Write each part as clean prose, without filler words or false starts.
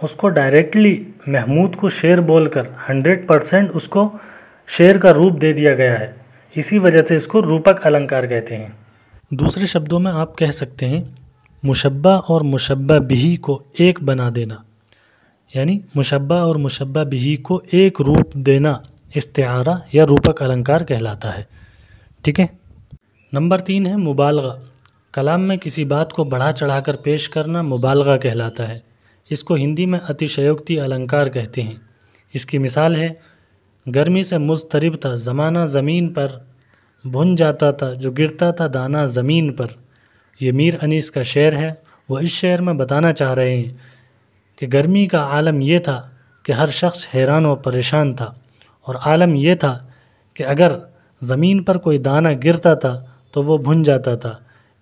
اس کو ڈائریکٹلی محمود کو شعر بول کر 100% اس کو شعر کا روپ دے دیا گیا ہے، اسی وجہ سے اس کو روپک النکار کہتے ہیں۔ دوسرے شبدوں میں آپ کہہ سکتے ہیں مشبہ اور مشبہ بہ کو ایک بنا دینا، یعنی مشبہ اور مشبہ بہ کو ایک روپ دینا استعارہ یا روپک النکار کہلاتا ہے، ٹھیک ہے۔ نمبر 3 ہے مبالغہ۔ کلام میں کسی بات کو بڑھا چڑھا کر پیش کرنا مبالغہ کہلاتا ہے، اس کو ہندی میں اتیشیوکتی النکار کہتے ہیں۔ اس کی مثال ہے گرمی سے مضطرب تھا زمانہ زمین پر، بھن جاتا تھا جو گرتا تھا دانہ زمین پر۔ یہ میر انیس کا شعر ہے۔ وہ اس شعر میں بتانا چاہ رہے ہیں کہ گرمی کا عالم یہ تھا کہ ہر شخص حیران و پریشان تھا، اور عالم یہ تھا کہ اگر زمین پر کوئی دانہ گرتا تھا تو وہ بھن جاتا تھا۔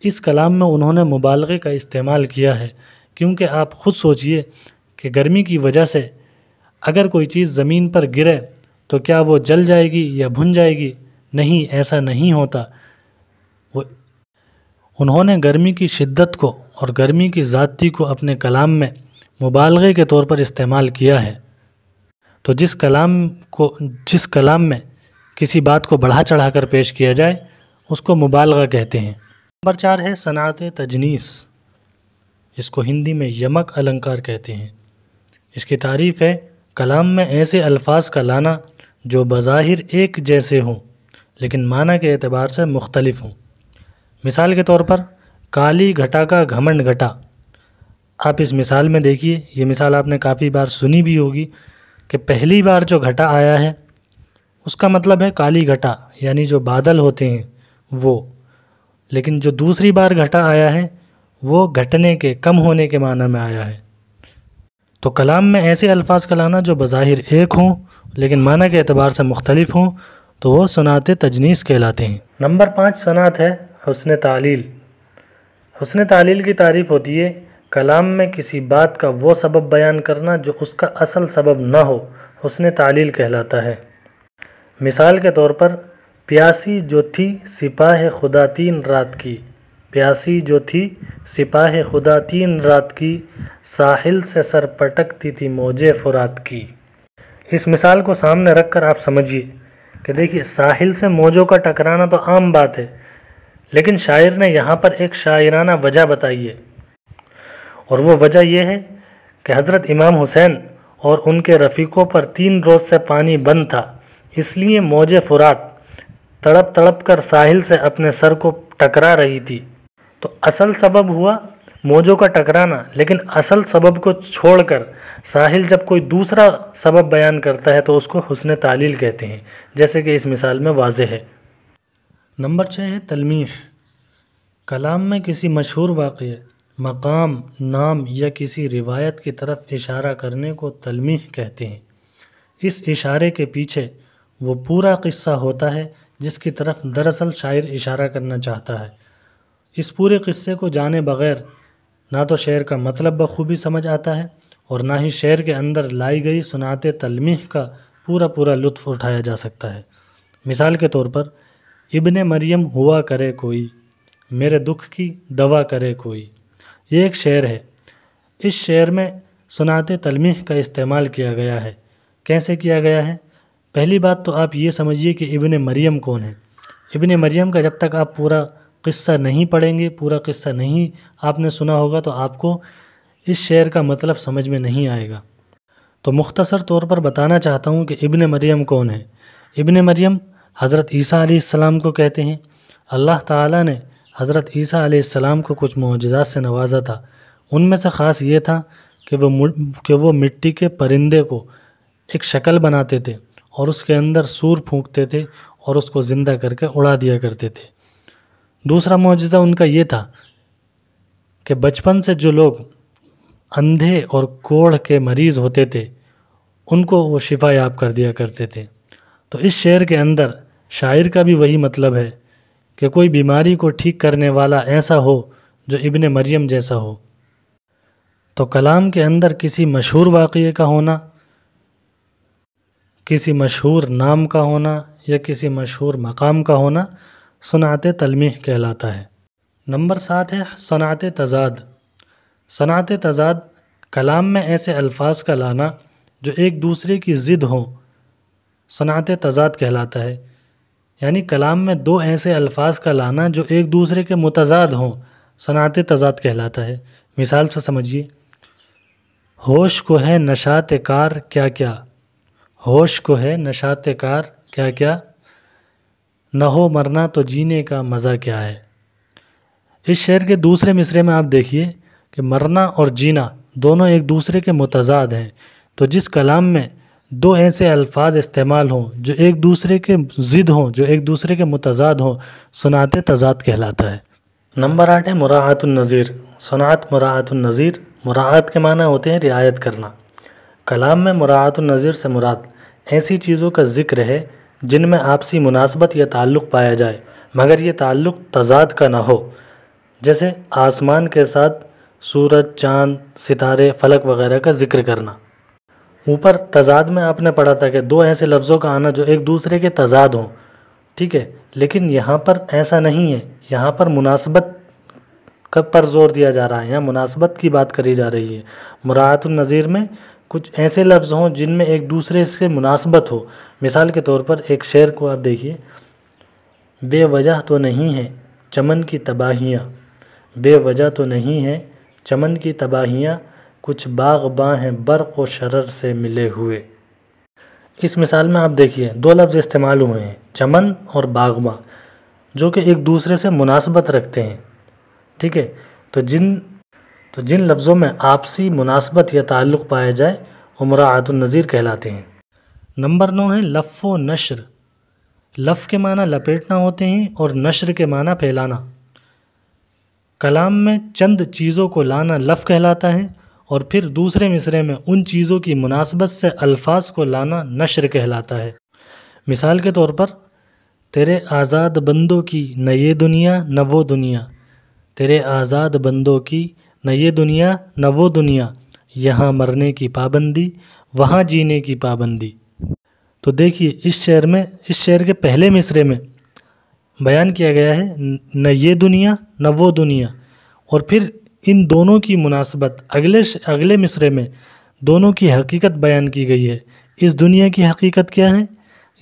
اس کلام میں انہوں نے مبالغے کا استعمال کیا ہے، کیونکہ آپ خود سوچئے کہ گرمی کی وجہ سے اگر کوئی چیز زمین پر گرے تو کیا وہ جل جائے گی یا بھن جائے گی؟ نہیں، ایسا نہیں ہوتا۔ انہوں نے گرمی کی شدت کو اور گرمی کی زیادتی کو اپنے کلام میں مبالغے کے طور پر استعمال کیا ہے۔ تو جس کلام میں کسی بات کو بڑھا چڑھا کر پیش کیا جائے اس کو مبالغہ کہتے ہیں۔ نمبر 4 ہے صنعت تجنیس، اس کو ہندی میں یمک النکار کہتے ہیں۔ اس کی تعریف ہے کلام میں ایسے الفاظ کا لانا جو بظاہر ایک جیسے ہوں لیکن معنی کے اعتبار سے مختلف ہوں۔ مثال کے طور پر کالی گھٹا کا گھمنڈ گھٹا۔ آپ اس مثال میں دیکھیے، یہ مثال آپ نے کافی بار سنی بھی ہوگی کہ پہلی بار جو گھٹا آیا ہے اس کا مطلب ہے کالی گھٹا، یعنی جو بادل ہوتے ہیں وہ، لیکن جو دوسری بار گھٹا آیا ہے وہ گھٹنے کے، کم ہونے کے معنی میں آیا ہے۔ تو کلام میں ایسے الفاظ کا لانا جو بظاہر ایک ہوں لیکن معنی کے اعتبار سے مختلف ہوں تو وہ صنعت تجنیس کہلاتے ہیں۔ نمبر 5 صنعت ہے حسن تعلیل۔ حسن تعلیل کی تعریف ہوتی ہے کلام میں کسی بات کا وہ سبب بیان کرنا جو اس کا اصل سبب نہ ہو، حسن تعلیل کہلاتا ہے۔ مثال کے طور پر پیاسی جو تھی سپاہ خدا 3 رات کی، پیاسی جو تھی سپاہ خدا 3 رات کی، ساحل سے سر پٹکتی تھی موجے فرات کی۔ اس مثال کو سامنے رکھ کر آپ سمجھیے کہ دیکھیے ساحل سے موجوں کا ٹکرانا تو عام بات ہے، لیکن شاعر نے یہاں پر ایک شاعرانہ وجہ بتائی ہے، اور وہ وجہ یہ ہے کہ حضرت امام حسین اور ان کے رفیقوں پر 3 روز سے پانی بند تھا، اس لیے موج فرات تڑپ تڑپ کر ساحل سے اپنے سر کو ٹکرا رہی تھی۔ تو اصل سبب ہوا موجوں کا ٹکرانا، لیکن اصل سبب کو چھوڑ کر ساحل جب کوئی دوسرا سبب بیان کرتا ہے تو اس کو حسن تعلیل کہتے ہیں، جیسے کہ اس مثال میں واضح ہے۔ نمبر 6 ہے تلمیح۔ کلام میں کسی مشہور واقعے، مقام، نام یا کسی روایت کی طرف اشارہ کرنے کو تلمیح کہتے ہیں۔ اس اشارے کے پیچھے وہ پورا قصہ ہوتا ہے جس کی طرف دراصل شاعر اشارہ کرنا چاہتا ہے۔ اس پورے قصے کو جانے بغیر نہ تو شعر کا مطلب بخوبی سمجھ آتا ہے اور نہ ہی شعر کے اندر لائی گئی صنعت تلمیح کا پورا لطف اٹھایا جا سکتا ہے۔ مثال کے طور پر ابن مریم ہوا کرے کوئی، میرے دکھ کی دوا کرے کوئی، یہ ایک شعر ہے۔ اس شعر میں صنعت تلمیح کا استعمال کیا گیا ہے۔ کیسے کیا گیا ہے؟ پہلی بات تو آپ یہ سمجھیے کہ ابن مریم کون ہے۔ ابن مریم کا جب تک آپ پورا قصہ نہیں پڑھیں گے، پورا قصہ نہیں آپ نے سنا ہوگا تو آپ کو اس شعر کا مطلب سمجھ میں نہیں آئے گا۔ تو مختصر طور پر بتانا چاہتا ہوں کہ ابن مریم کون ہے۔ ابن مریم حضرت عیسیٰ علیہ السلام کو کہتے ہیں۔ اللہ تعالیٰ نے حضرت عیسیٰ علیہ السلام کو کچھ معجزات سے نوازا تھا، ان میں سے خاص یہ تھا کہ وہ مٹی کے پرندے کو ایک شکل بناتے تھے اور اس کے اندر سور پھونکتے تھے اور اس کو زندہ کر کے اڑا دیا کرتے تھے۔ دوسرا معجزہ ان کا یہ تھا کہ بچپن سے جو لوگ اندھے اور کوڑھ کے مریض ہوتے تھے ان کو وہ شفا یاب کر دیا کرتے تھے۔ تو اس شعر کے اندر شاعر کا بھی وہی مطلب ہے کہ کوئی بیماری کو ٹھیک کرنے والا ایسا ہو جو ابن مریم جیسا ہو۔ تو کلام کے اندر کسی مشہور واقعے کا ہونا، کسی مشہور نام کا ہونا یا کسی مشہور مقام کا ہونا صنعت تلمیح کہلاتا ہے۔ نمبر 7 ہے صنعت تضاد۔ صنعت تضاد کلام میں ایسے الفاظ کا لانا جو ایک دوسرے کی ضد ہوں صنعت تضاد کہلاتا ہے، یعنی کلام میں دو ایسے الفاظ کا لانا جو ایک دوسرے کے متضاد ہوں صنعت تضاد کہلاتا ہے۔ مثال سے سمجھیے، ہوش کو ہے نشاط کار کیا کیا، ہوش کو ہے نشاط کار کیا کیا، نہ ہو مرنا تو جینے کا مزہ کیا ہے۔ اس شعر کے دوسرے مصرعے میں آپ دیکھیے کہ مرنا اور جینا دونوں ایک دوسرے کے متضاد ہیں، تو جس کلام میں دو ایسے الفاظ استعمال ہوں جو ایک دوسرے کے ضد ہوں، جو ایک دوسرے کے متضاد ہوں، صنعت تضاد کہلاتا ہے۔ نمبر 8 ہے مراعات النظیر۔ صنعت مراعات النظیر، مراعات کے معنی ہوتے ہیں رعایت کرنا۔ کلام میں مراعات النظیر سے مراد ایسی چیزوں کا ذکر ہے جن میں آپسی مناسبت یا تعلق پایا جائے مگر یہ تعلق تضاد کا نہ ہو، جیسے آسمان کے ساتھ سورج، چاند، ستارے، فلک وغیرہ کا ذکر کرنا۔ اوپر تضاد میں آپ نے پڑھا تھا کہ دو ایسے لفظوں کا آنا جو ایک دوسرے کے تضاد ہوں، ٹھیک ہے، لیکن یہاں پر ایسا نہیں ہے، یہاں پر مناسبت پر زور دیا جا رہا ہے، یہاں مناسبت کی بات کری جا رہی ہے۔ مراعات النظیر میں کچھ ایسے لفظ ہوں جن میں ایک دوسرے سے مناسبت ہو۔ مثال کے طور پر ایک شعر کو آپ دیکھیے، بے وجہ تو نہیں ہے چمن کی تباہیاں، بے وجہ تو نہیں ہے چمن کی تباہیاں، کچھ باغباں ہیں برق و شرر سے ملے ہوئے۔ اس مثال میں آپ دیکھیے دو لفظ استعمال ہوئے ہیں، چمن اور باغباں، جو کہ ایک دوسرے سے مناسبت رکھتے ہیں، ٹھیک ہے، تو جن لفظوں میں آپسی مناسبت یا تعلق پایا جائے وہ مراعات النظیر کہلاتے ہیں۔ نمبر 9 ہے لف و نشر۔ لف کے معنی لپیٹنا ہوتے ہیں اور نشر کے معنی پھیلانا۔ کلام میں چند چیزوں کو لانا لف کہلاتا ہے اور پھر دوسرے مصرعے میں ان چیزوں کی مناسبت سے الفاظ کو لانا نشر کہلاتا ہے۔ مثال کے طور پر، تیرے آزاد بندوں کی نہ یہ دنیا نہ وہ دنیا، تیرے آزاد بندوں کی نہ یہ دنیا نہ وہ دنیا، یہاں مرنے کی پابندی وہاں جینے کی پابندی۔ تو دیکھیے اس شعر کے پہلے مصرعے میں بیان کیا گیا ہے نہ یہ دنیا نہ وہ دنیا، اور پھر ان دونوں کی مناسبت اگلے مصرعے میں دونوں کی حقیقت بیان کی گئی ہے۔ اس دنیا کی حقیقت کیا ہے؟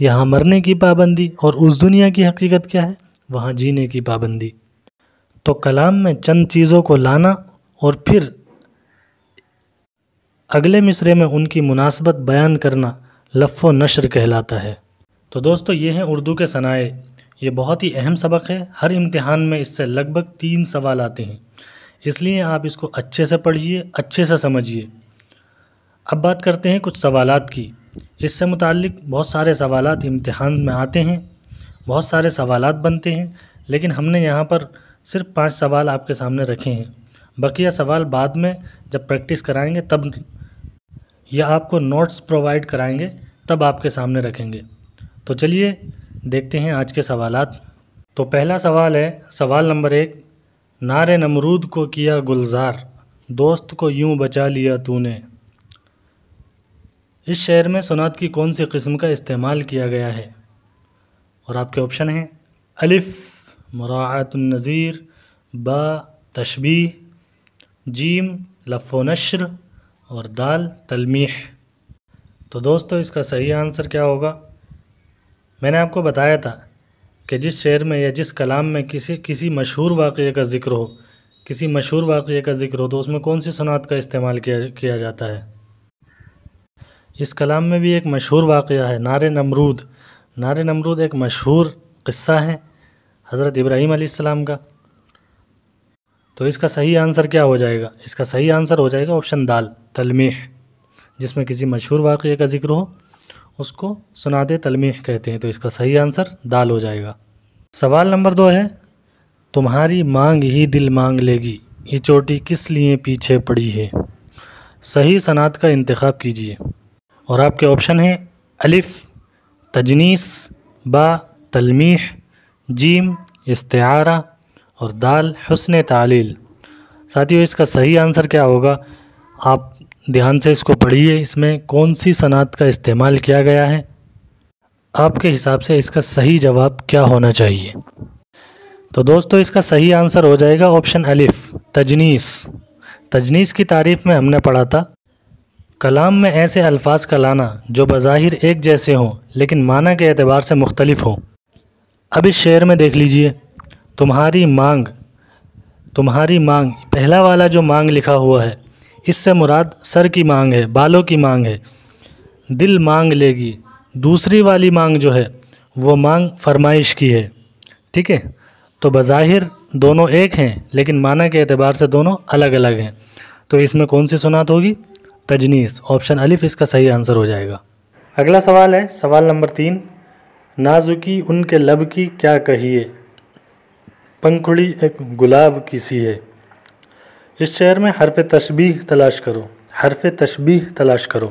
یہاں مرنے کی پابندی، اور اس دنیا کی حقیقت کیا ہے؟ وہاں جینے کی پابندی۔ تو کلام میں چند چیزوں کو لانا اور پھر اگلے مصرعے میں ان کی مناسبت بیان کرنا لف و نشر کہلاتا ہے۔ تو دوستو یہ ہیں اردو کے صنائع، یہ بہت ہی اہم سبق ہے، ہر امتحان میں اس سے لگ بھگ 3 سوال آتے ہیں، اس لیے آپ اس کو اچھے سے پڑھیے، اچھے سے سمجھیے۔ اب بات کرتے ہیں کچھ سوالات کی۔ اس سے متعلق بہت سارے سوالات امتحان میں آتے ہیں، بہت سارے سوالات بنتے ہیں، لیکن ہم نے یہاں پر صرف 5 سوال آپ کے سامنے رکھے ہیں۔ بقیہ سوال بعد میں جب پریکٹس کرائیں گے تب، یا آپ کو نوٹس پرووائڈ کرائیں گے تب آپ کے سامنے رکھیں گے۔ تو چلیے دیکھتے ہیں آج کے سوالات۔ تو پہلا سوال ہے، سوال نمبر 1، نار نمرود کو کیا گلزار، دوست کو یوں بچا لیا تو نے۔ اس شعر میں صنعت کی کون سی قسم کا استعمال کیا گیا ہے؟ اور آپ کے آپشن ہیں الف مراعات النظیر، با تشبیہ، جیم لف و نشر، اور دال تلمیح۔ تو دوستو اس کا صحیح آنسر کیا ہوگا؟ میں نے آپ کو بتایا تھا کہ جس شعر میں یا جس کلام میں کسی مشہور واقعے کا ذکر ہو، کسی مشہور واقعے کا ذکر ہو تو اس میں کون سی صنعت کا استعمال کیا جاتا ہے؟ اس کلام میں بھی ایک مشہور واقعہ ہے، نار نمرود۔ نار نمرود ایک مشہور قصہ ہے حضرت ابراہیم علیہ السلام کا۔ تو اس کا صحیح آنسر کیا ہو جائے گا؟ اس کا صحیح آنسر ہو جائے گا آپشن دال تلمیح۔ جس میں کسی مشہور واقعے کا ذکر ہو اس کو صنعت تلمیح کہتے ہیں، تو اس کا صحیح آنسر دال ہو جائے گا۔ سوال نمبر 2 ہے، تمہاری مانگ ہی دل مانگ لے گی، یہ چوٹی کس لیے پیچھے پڑی ہے؟ صحیح صنعت کا انتخاب کیجیے، اور آپ کے آپشن ہیں الف تجنیس، با تلمیح، جیم استعارہ، اور دال حسن تعلیل۔ ساتھیو اس کا صحیح آنسر کیا ہوگا؟ آپ دھیان سے اس کو پڑھیے، اس میں کون سی صنعت کا استعمال کیا گیا ہے؟ آپ کے حساب سے اس کا صحیح جواب کیا ہونا چاہیے؟ تو دوستو اس کا صحیح آنسر ہو جائے گا آپشن الف تجنیس۔ تجنیس کی تعریف میں ہم نے پڑھا تھا کلام میں ایسے الفاظ کا لانا جو بظاہر ایک جیسے ہوں لیکن معنی کے اعتبار سے مختلف ہوں۔ اب اس شعر میں دیکھ لیجئے، تمہاری مانگ پہلا والا جو مانگ لکھا ہوا ہے اس سے مراد سر کی مانگ ہے، بالوں کی مانگ ہے۔ دل مانگ لے گی، دوسری والی مانگ جو ہے وہ مانگ فرمائش کی ہے، ٹھیک ہے؟ تو بظاہر دونوں ایک ہیں لیکن معنی کے اعتبار سے دونوں الگ الگ ہیں، تو اس میں کون سی صنعت ہوگی؟ تجنیس۔ آپشن الف اس کا صحیح آنسر ہو جائے گا۔ اگلا سوال ہے سوال نمبر 3، نازکی ان کے لب کی کیا کہیے، پنکھڑی ایک گلاب کی سی ہے۔ اس شعر میں حرف تشبیہ تلاش کرو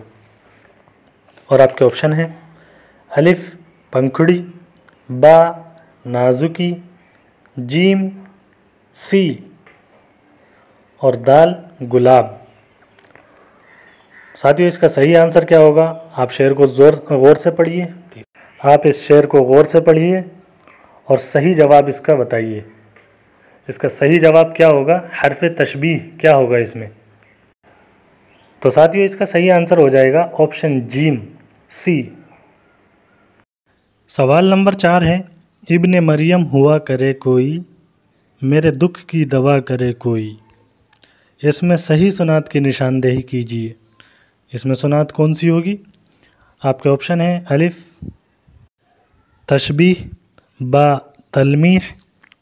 اور آپ کے آپشن ہیں الف پنکھڑی، با نازکی، جیم سی اور دال گلاب۔ ساتھیو اس کا صحیح آنسر کیا ہوگا؟ آپ شعر کو غور سے پڑھیے، آپ اس شعر کو غور سے پڑھیے اور صحیح جواب اس کا بتائیے۔ اس کا صحیح جواب کیا ہوگا؟ حرف تشبیہ کیا ہوگا اس میں؟ تو ساتھیو اس کا صحیح آنسر ہو جائے گا آپشن جیم سی۔ سوال نمبر 4 ہے، ابن مریم ہوا کرے کوئی، میرے دکھ کی دوا کرے کوئی۔ اس میں صحیح صنعت کی نشاندہی کیجیے۔ اس میں صنعت کون سی ہوگی؟ آپ کے آپشن ہیں الف تشبیہ، با تلمیح،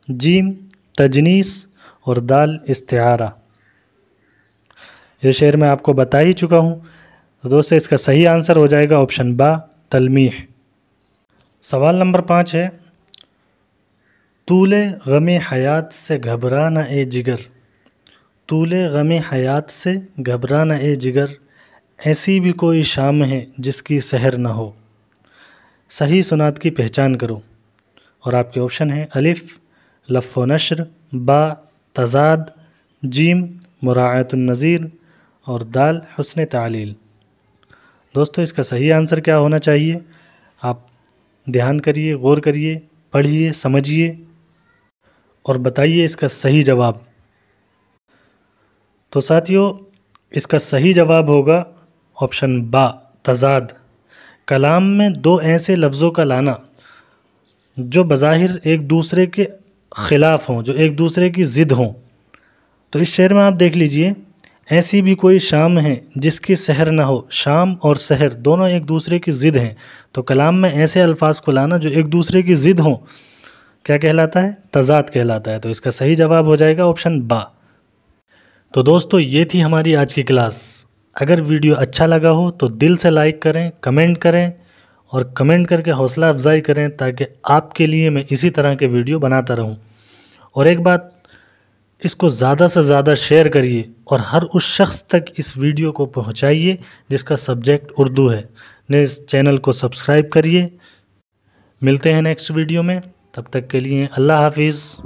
جیم تجنیس اور دال استعارہ۔ یہ شعر میں آپ کو بتا ہی چکا ہوں، تو دوستو اس کا صحیح آنسر ہو جائے گا آپشن با تلمیح۔ سوال نمبر 5 ہے، طول غم حیات سے گھبرانا اے جگر، طول غم حیات سے گھبرانا اے جگر، ایسی بھی کوئی شام ہے جس کی سحر نہ ہو۔ صحیح صنعت کی پہچان کرو اور آپ کے آپشن ہیں الف لف و نشر، با تضاد، جیم مراعات النظیر اور دال حسن تعلیل۔ دوستو اس کا صحیح آنسر کیا ہونا چاہیے؟ آپ دھیان کریے، غور کریے، پڑھیے، سمجھیے اور بتائیے اس کا صحیح جواب۔ تو ساتھیو اس کا صحیح جواب ہوگا آپشن با تضاد۔ کلام میں دو ایسے لفظوں کا لانا جو بظاہر ایک دوسرے کے خلاف ہوں، جو ایک دوسرے کی ضد ہوں۔ تو اس شعر میں آپ دیکھ لیجئے، ایسی بھی کوئی شام ہے جس کی سحر نہ ہو۔ شام اور سحر دونوں ایک دوسرے کی ضد ہیں، تو کلام میں ایسے الفاظ کو لانا جو ایک دوسرے کی ضد ہوں کیا کہلاتا ہے؟ تضاد کہلاتا ہے۔ تو اس کا صحیح جواب ہو جائے گا آپشن با۔ تو دوستو یہ تھی ہماری آج کی کلاس۔ اگر ویڈیو اچھا لگا ہو تو دل سے لائک کریں، کمنٹ کریں اور کمنٹ کر کے حوصلہ افزائی کریں تاکہ آپ کے لیے میں اسی طرح کے ویڈیو بناتا رہوں۔ اور ایک بات، اس کو زیادہ سے زیادہ شیئر کریے اور ہر اس شخص تک اس ویڈیو کو پہنچائیے جس کا سبجیکٹ اردو ہے۔ اس چینل کو سبسکرائب کریے۔ ملتے ہیں نیکسٹ ویڈیو میں، تب تک کے لیے اللہ حافظ۔